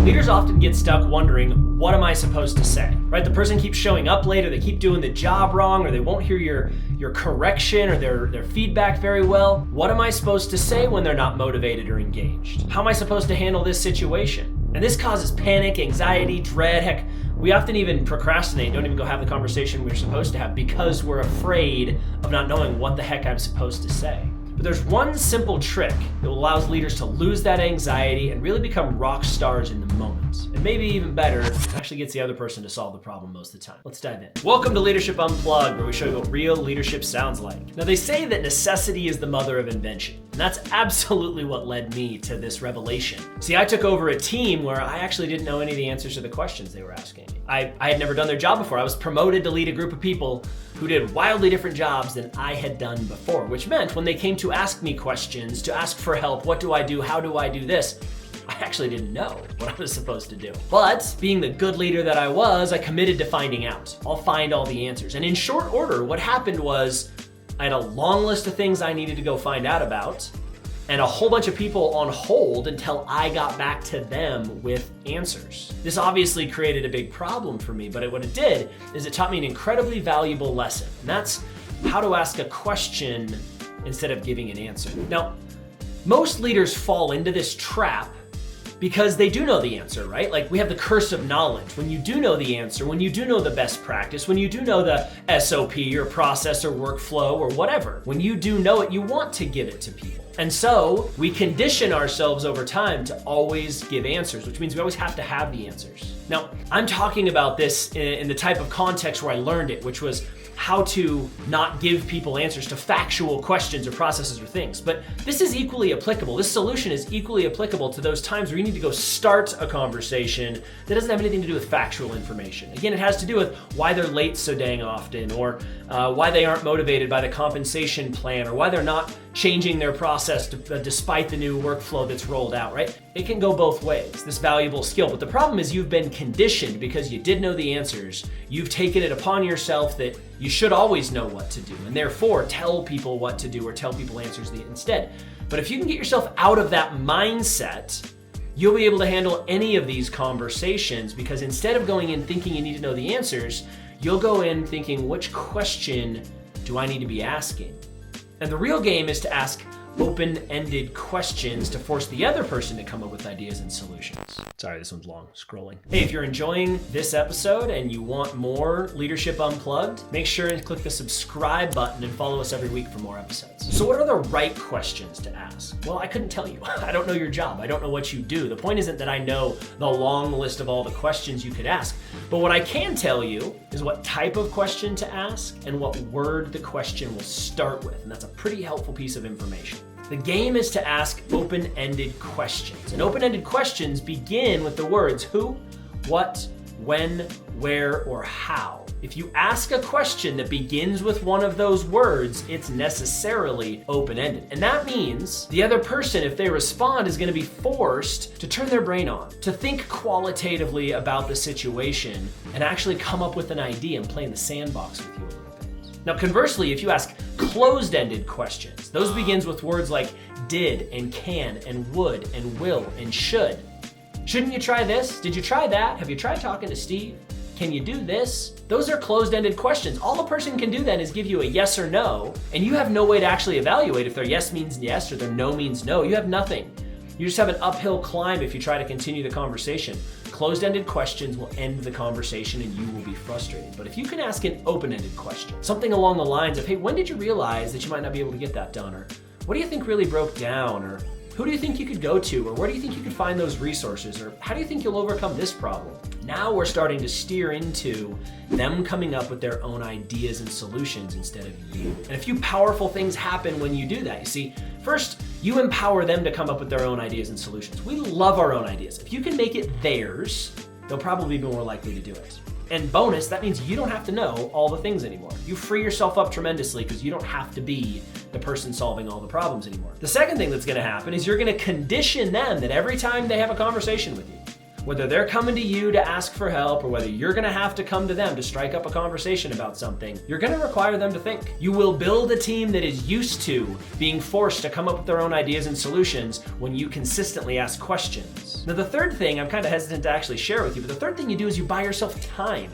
Leaders often get stuck wondering, what am I supposed to say? Right? The person keeps showing up late, or they keep doing the job wrong, or they won't hear your correction or their feedback very well. What am I supposed to say when they're not motivated or engaged? How am I supposed to handle this situation? And this causes panic, anxiety, dread. Heck, we often even procrastinate, don't even go have the conversation we're supposed to have because we're afraid of not knowing what the heck I'm supposed to say. But there's one simple trick that allows leaders to lose that anxiety and really become rock stars in the moment. And maybe even better, it actually gets the other person to solve the problem most of the time. Let's dive in. Welcome to Leadership Unplugged, where we show you what real leadership sounds like. Now, they say that necessity is the mother of invention. And that's absolutely what led me to this revelation. See, I took over a team where I actually didn't know any of the answers to the questions they were asking me. I had never done their job before. I was promoted to lead a group of people who did wildly different jobs than I had done before, which meant when they came to ask me questions, to ask for help, what do I do, how do I do this, I actually didn't know what I was supposed to do. But being the good leader that I was, I committed to finding out. I'll find all the answers. And in short order, what happened was I had a long list of things I needed to go find out about, and a whole bunch of people on hold until I got back to them with answers. This obviously created a big problem for me, but what it did is it taught me an incredibly valuable lesson, and that's how to ask a question instead of giving an answer. Now, most leaders fall into this trap because they do know the answer, right? Like, we have the curse of knowledge. When you do know the answer, when you do know the best practice, when you do know the SOP or process or workflow or whatever, when you do know it, you want to give it to people. And so we condition ourselves over time to always give answers, which means we always have to have the answers. Now, I'm talking about this in the type of context where I learned it, which was how to not give people answers to factual questions or processes or things. But this is equally applicable. This solution is equally applicable to those times where you need to go start a conversation that doesn't have anything to do with factual information. Again, it has to do with why they're late so dang often, or why they aren't motivated by the compensation plan, or why they're not changing their process despite the new workflow that's rolled out, right? It can go both ways, this valuable skill. But the problem is you've been conditioned because you did know the answers. You've taken it upon yourself that you should always know what to do, and therefore tell people what to do or tell people answers instead. But if you can get yourself out of that mindset, you'll be able to handle any of these conversations, because instead of going in thinking you need to know the answers, you'll go in thinking, which question do I need to be asking? And the real game is to ask open-ended questions to force the other person to come up with ideas and solutions. Sorry, this one's long, scrolling. Hey, if you're enjoying this episode and you want more Leadership Unplugged, make sure and click the subscribe button and follow us every week for more episodes. So what are the right questions to ask? Well, I couldn't tell you. I don't know your job. I don't know what you do. The point isn't that I know the long list of all the questions you could ask, but what I can tell you is what type of question to ask and what word the question will start with, and that's a pretty helpful piece of information. The game is to ask open-ended questions. And open-ended questions begin with the words who, what, when, where, or how. If you ask a question that begins with one of those words, it's necessarily open-ended. And that means the other person, if they respond, is going to be forced to turn their brain on, to think qualitatively about the situation, and actually come up with an idea and play in the sandbox with you a little bit. Now, conversely, if you ask closed-ended questions, those begins with words like did and can and would and will and should. Shouldn't you try this? Did you try that? Have you tried talking to Steve? Can you do this? Those are closed-ended questions. All a person can do then is give you a yes or no, and you have no way to actually evaluate if their yes means yes or their no means no. You have nothing. You just have an uphill climb if you try to continue the conversation. Closed-ended questions will end the conversation and you will be frustrated. But if you can ask an open-ended question, something along the lines of, hey, when did you realize that you might not be able to get that done? Or what do you think really broke down? Or who do you think you could go to? Or where do you think you could find those resources? Or how do you think you'll overcome this problem? Now we're starting to steer into them coming up with their own ideas and solutions instead of you. And a few powerful things happen when you do that. You see, first, you empower them to come up with their own ideas and solutions. We love our own ideas. If you can make it theirs, they'll probably be more likely to do it. And bonus, that means you don't have to know all the things anymore. You free yourself up tremendously because you don't have to be the person solving all the problems anymore. The second thing that's gonna happen is you're gonna condition them that every time they have a conversation with you, whether they're coming to you to ask for help or whether you're gonna have to come to them to strike up a conversation about something, you're gonna require them to think. You will build a team that is used to being forced to come up with their own ideas and solutions when you consistently ask questions. Now the third thing I'm kind of hesitant to actually share with you, but the third thing you do is you buy yourself time.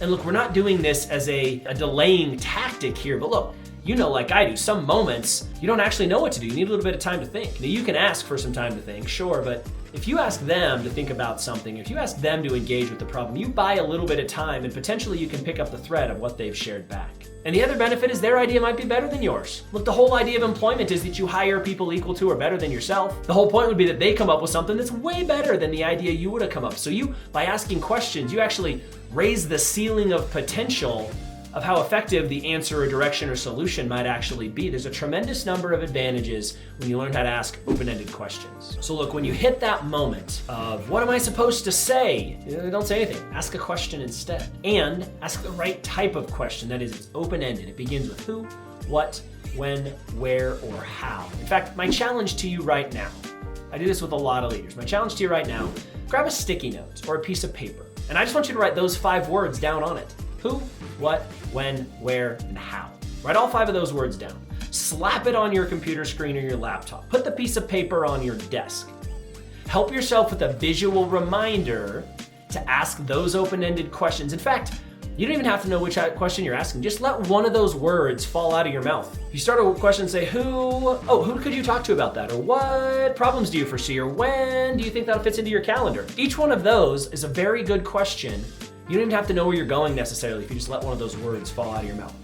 And look, we're not doing this as a delaying tactic here, but look, you know, like I do, some moments you don't actually know what to do. You need a little bit of time to think. Now you can ask for some time to think, sure, but if you ask them to think about something, if you ask them to engage with the problem, you buy a little bit of time and potentially you can pick up the thread of what they've shared back. And the other benefit is their idea might be better than yours. Look, the whole idea of employment is that you hire people equal to or better than yourself. The whole point would be that they come up with something that's way better than the idea you would have come up. So you, by asking questions, you actually raise the ceiling of potential of how effective the answer or direction or solution might actually be. There's a tremendous number of advantages when you learn how to ask open-ended questions. So look, when you hit that moment of what am I supposed to say? Don't say anything. Ask a question instead. And ask the right type of question. That is, it's open-ended. It begins with who, what, when, where, or how. In fact, my challenge to you right now, I do this with a lot of leaders. My challenge to you right now, grab a sticky note or a piece of paper. And I just want you to write those 5 words down on it. Who, what, when, where, and how. Write all 5 of those words down. Slap it on your computer screen or your laptop. Put the piece of paper on your desk. Help yourself with a visual reminder to ask those open-ended questions. In fact, you don't even have to know which question you're asking. Just let one of those words fall out of your mouth. If you start a question, say, who could you talk to about that? Or what problems do you foresee? Or when do you think that fits into your calendar? Each one of those is a very good question. You don't even have to know where you're going necessarily if you just let one of those words fall out of your mouth.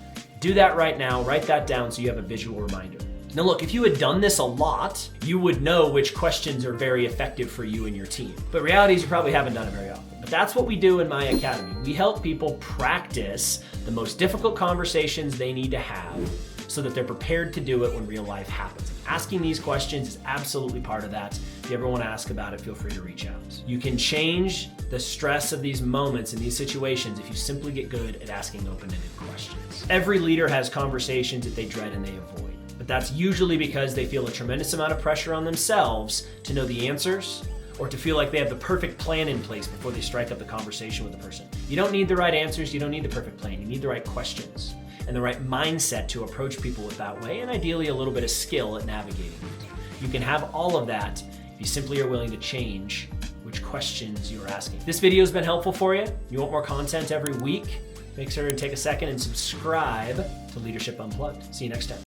Do that right now, write that down so you have a visual reminder. Now look, if you had done this a lot, you would know which questions are very effective for you and your team. But reality is you probably haven't done it very often. But that's what we do in my academy. We help people practice the most difficult conversations they need to have so that they're prepared to do it when real life happens. Asking these questions is absolutely part of that. If you ever want to ask about it, feel free to reach out. You can change the stress of these moments and these situations if you simply get good at asking open-ended questions. Every leader has conversations that they dread and they avoid, but that's usually because they feel a tremendous amount of pressure on themselves to know the answers or to feel like they have the perfect plan in place before they strike up the conversation with the person. You don't need the right answers, you don't need the perfect plan, you need the right questions and the right mindset to approach people with that way, and ideally a little bit of skill at navigating it. You can have all of that if you simply are willing to change which questions you're asking. This video has been helpful for you. You want more content every week? Make sure to take a second and subscribe to Leadership Unplugged. See you next time.